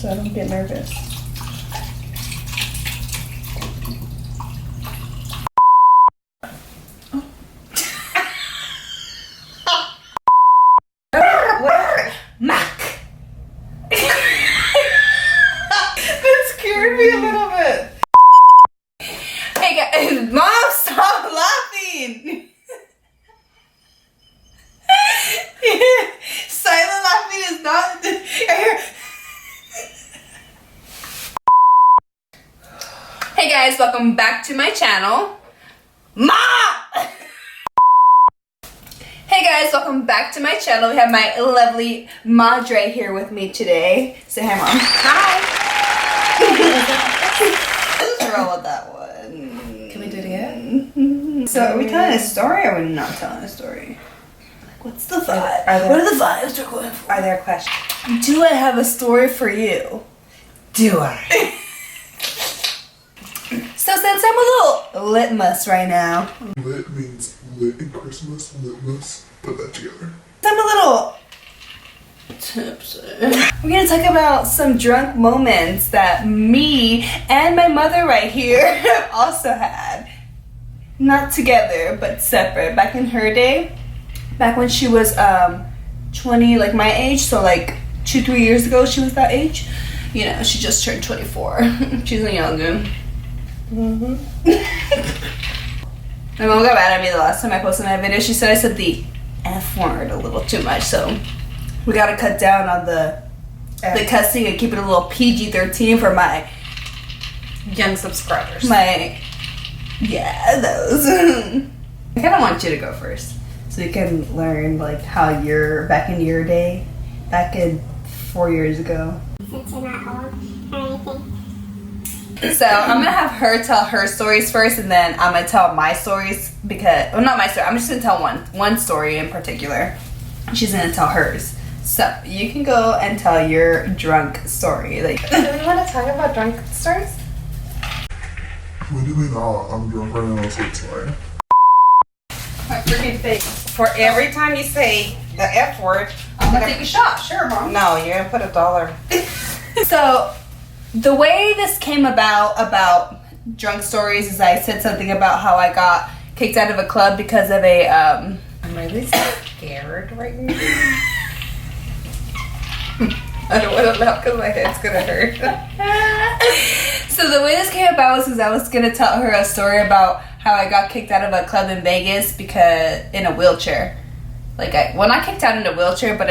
so I don't get nervous. Mac. That scared me a little bit. Hey guys, Mom, stop laughing. Silent laughing is not. Hey guys, welcome back to my channel. Mom! Hey guys, welcome back to my channel. We have my lovely Madre here with me today. Say hi, Mom. Hi. Let's roll with that one. Can we do it again? So, are we telling a story or are we not telling a story? Like, what's the vibe? What are the vibes we're going for? Are there questions? Do I have a story for you? Do I? So, since I'm a little litmus right now, Lit means lit in Christmas, litmus. Put that together. I'm a little tipsy. We're gonna talk about some drunk moments that me and my mother right here have also had. Not together, but separate. Back in her day, back when she was 20, like my age, so like 2-3 years ago she was that age. You know, she just turned 24. She's a youngin'. My mom got mad at me the last time I posted my video. She said I said the F word a little too much, so we gotta cut down on the cussing and keep it a little PG-13 for my Young subscribers. Yeah, those. I kind of want you to go first, so you can learn like how you're back in your day, back in 4 years ago. Since you're not old or anything. So I'm gonna have her tell her stories first, and then I'm gonna tell my stories because, well, not my story. I'm just gonna tell one story in particular. She's gonna tell hers. So you can go and tell your drunk story. Like, Do we want to talk about drunk stories? What do you mean? I'm drunk right now, so it's fine. my freaking face. For every time you say the F word, I'm gonna take a shot. Sure, Mom. no, you're gonna put $1. So the way this came about drunk stories is I said something about how I got kicked out of a club because of a I'm really scared right now. I don't want to laugh because my head's gonna hurt. So the way this came about was because I was gonna tell her a story about how I got kicked out of a club in Vegas because in a wheelchair. Like not kicked out in a wheelchair, but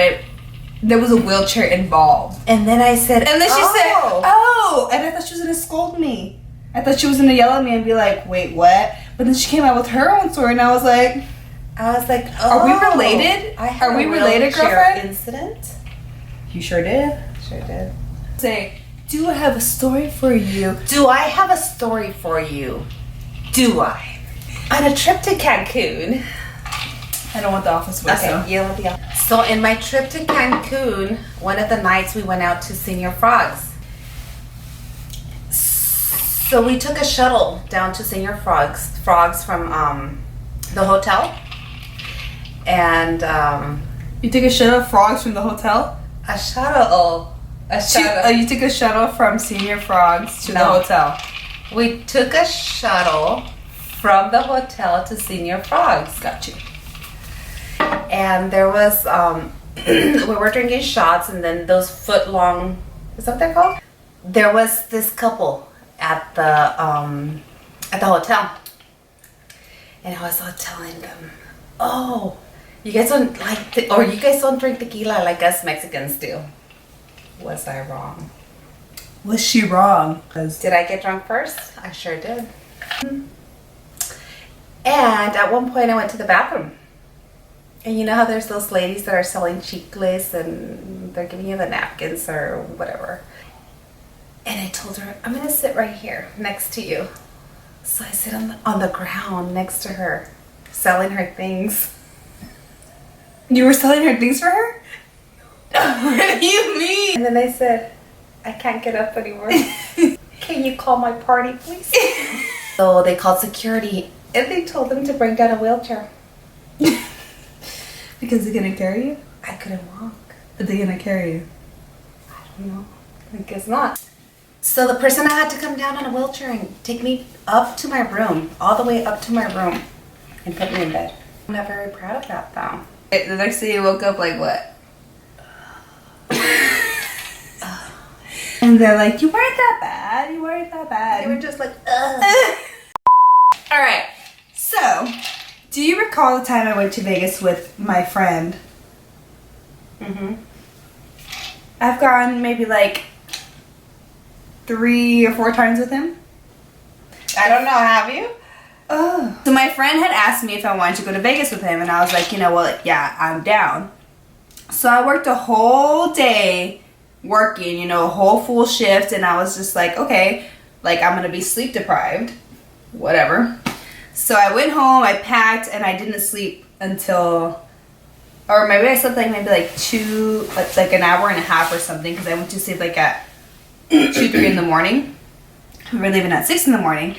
there was a wheelchair involved. And then I said, And then she said, "Oh," and I thought she was gonna scold me. I thought she was gonna yell at me and be like, "Wait, what?" But then she came out with her own story, and I was like, oh, "Are we related? I had Are we a related, wheelchair girlfriend?" incident. You sure did. Sure did. Say, "Do I have a story for you?" Do I have a story for you? Do I? On a trip to Cancun. I don't want the office voice. Okay, you want the So in my trip to Cancun, one of the nights we went out to Senior Frogs. So we took a shuttle down to Senior Frogs from the hotel. And You took a shuttle of frogs from the hotel? a shuttle. You took a shuttle from Senior Frogs to the No. hotel. We took a shuttle from the hotel to Senior Frogs. Got you. And there was we were drinking shots, and then those foot-long, is that what they're called? There was this couple at the hotel, and I was all telling them, "Oh, you guys don't you guys don't drink tequila like us Mexicans do." Was I wrong? Was she wrong? Did I get drunk first? I sure did. And at one point I went to the bathroom. And you know how there's those ladies that are selling chicles and they're giving you the napkins or whatever. And I told her, I'm going to sit right here next to you. So I sit on the ground next to her, selling her things. You were selling her things for her? What do you mean? And then I said, I can't get up anymore. Can you call my party, please? So they called security and they told them to bring down a wheelchair. Because they're gonna carry you? I couldn't walk. But they're gonna carry you. I don't know. I guess not. So the person I had to come down in a wheelchair and take me up to my room, all the way up to my room, and put me in bed. I'm not very proud of that though. The next day you woke up like what? And they're like, you weren't that bad. You weren't that bad. They were just like, ugh. All right. So, do you recall the time I went to Vegas with my friend? Mm-hmm. I've gone maybe like 3 or 4 times with him. I don't know, have you? Oh. So my friend had asked me if I wanted to go to Vegas with him, and I was like, you know, well, yeah, I'm down. So I worked a whole day working, you know, a whole full shift, and I was just like, okay, like I'm gonna be sleep deprived, whatever. So I went home, I packed, and I didn't sleep until, or maybe I slept like maybe like 2, like an hour and a half or something, because I went to sleep like at 2, 3 in the morning. We were leaving at 6 in the morning.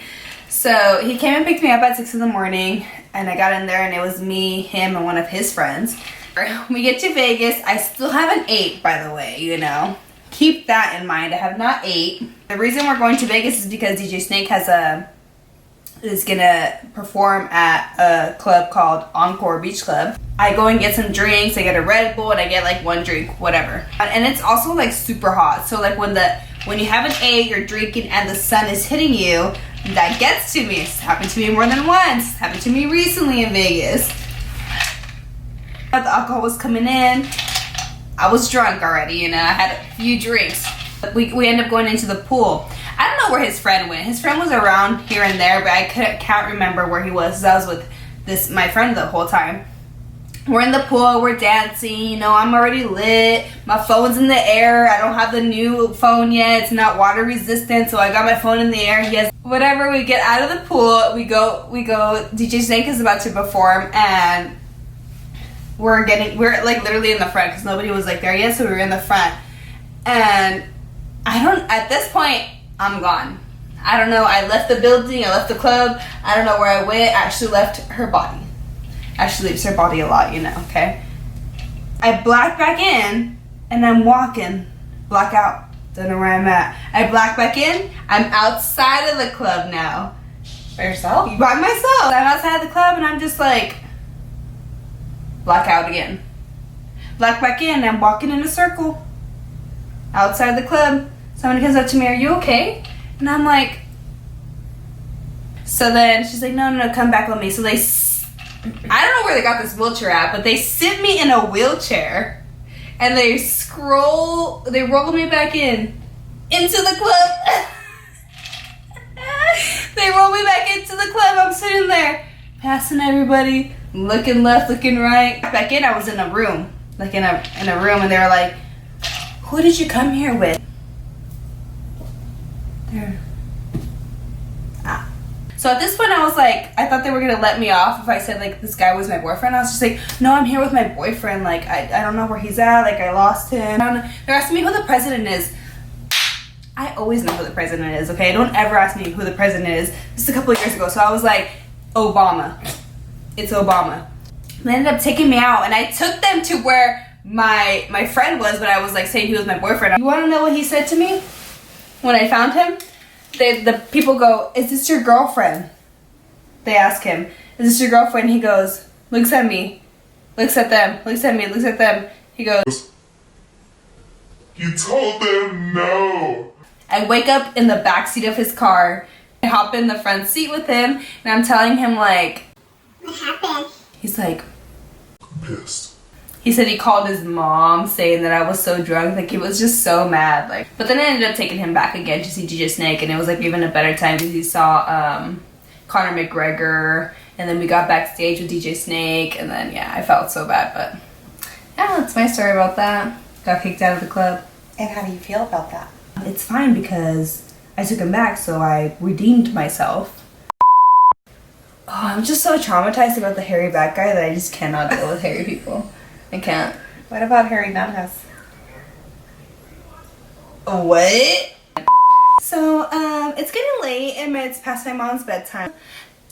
So he came and picked me up at 6 in the morning, and I got in there, and it was me, him, and one of his friends. We get to Vegas. I still haven't ate, by the way, you know. Keep that in mind. I have not ate. The reason we're going to Vegas is because DJ Snake is gonna perform at a club called Encore Beach Club. I go and get some drinks. I get a Red Bull, and I get like 1 drink, whatever. And it's also like super hot. So like when you haven't ate, you're drinking, and the sun is hitting you, that gets to me. It's happened to me more than once. It's happened to me recently in Vegas. The alcohol was coming in. I was drunk already, you know. I had a few drinks. We ended up going into the pool. I don't know where his friend went. His friend was around here and there, but I can't remember where he was. I was with my friend the whole time. We're in the pool, we're dancing, you know, I'm already lit. My phone's in the air. I don't have the new phone yet. It's not water resistant, so I got my phone in the air. He has whatever. We get out of the pool, we go, DJ Snake is about to perform, and we're like literally in the front because nobody was like there yet, so we were in the front. And at this point, I'm gone. I don't know, I left the building, I left the club, I don't know where I went. I actually left her body. Ashley leaves her body a lot, you know, okay? I black back in, and I'm walking. Black out. Don't know where I'm at. I black back in. I'm outside of the club now. By yourself? By myself. I'm outside of the club, and I'm just like, black out again. Black back in. I'm walking in a circle. Outside the club. Somebody comes up to me, are you okay? And I'm like, so then she's like, no, come back with me. So I don't know where they got this wheelchair at, but they sit me in a wheelchair and they roll me back into the club. They roll me back into the club. I'm sitting there, passing everybody, looking left, looking right. Back in, I was in a room, like in a room, and they were like, who did you come here with? There. So at this point, I was like, I thought they were gonna let me off if I said like this guy was my boyfriend. I was just like, no, I'm here with my boyfriend. Like I don't know where he's at. Like I lost him. They're asking me who the president is. I always know who the president is. Okay, don't ever ask me who the president is. This is a couple of years ago. So I was like, Obama. It's Obama. They ended up taking me out, and I took them to where my friend was, but I was like saying he was my boyfriend. You want to know what he said to me when I found him? The people go, is this your girlfriend? They ask him, is this your girlfriend? He goes, looks at me, looks at them, looks at me, looks at them. He goes, you told them no. I wake up in the backseat of his car. I hop in the front seat with him, and I'm telling him like, What happened? he's like, I'm pissed. he said he called his mom saying that I was so drunk, like he was just so mad. Like, but then I ended up taking him back again to see DJ Snake, and it was like even a better time because he saw Conor McGregor, and then we got backstage with DJ Snake, and then yeah, I felt so bad, but yeah, that's my story about that. Got kicked out of the club. And how do you feel about that? It's fine because I took him back, so I redeemed myself. Oh, I'm just so traumatized about the hairy back guy that I just cannot deal with hairy people. I can't. What about hairy nunhas? What? So, it's getting late and it's past my mom's bedtime.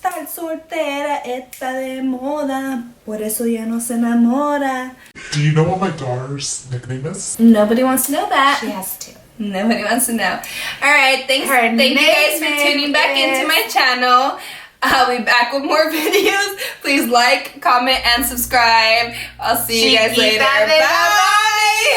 Tal soltera está de moda, por eso ya no se enamora. Do you know what my daughter's nickname is? Nobody wants to know that. She has two. Nobody wants to know. All right, thank you guys for nickname tuning back into is- my channel. I'll be back with more videos. Please like, comment, and subscribe. I'll see you guys later. Chiquita de la Bye.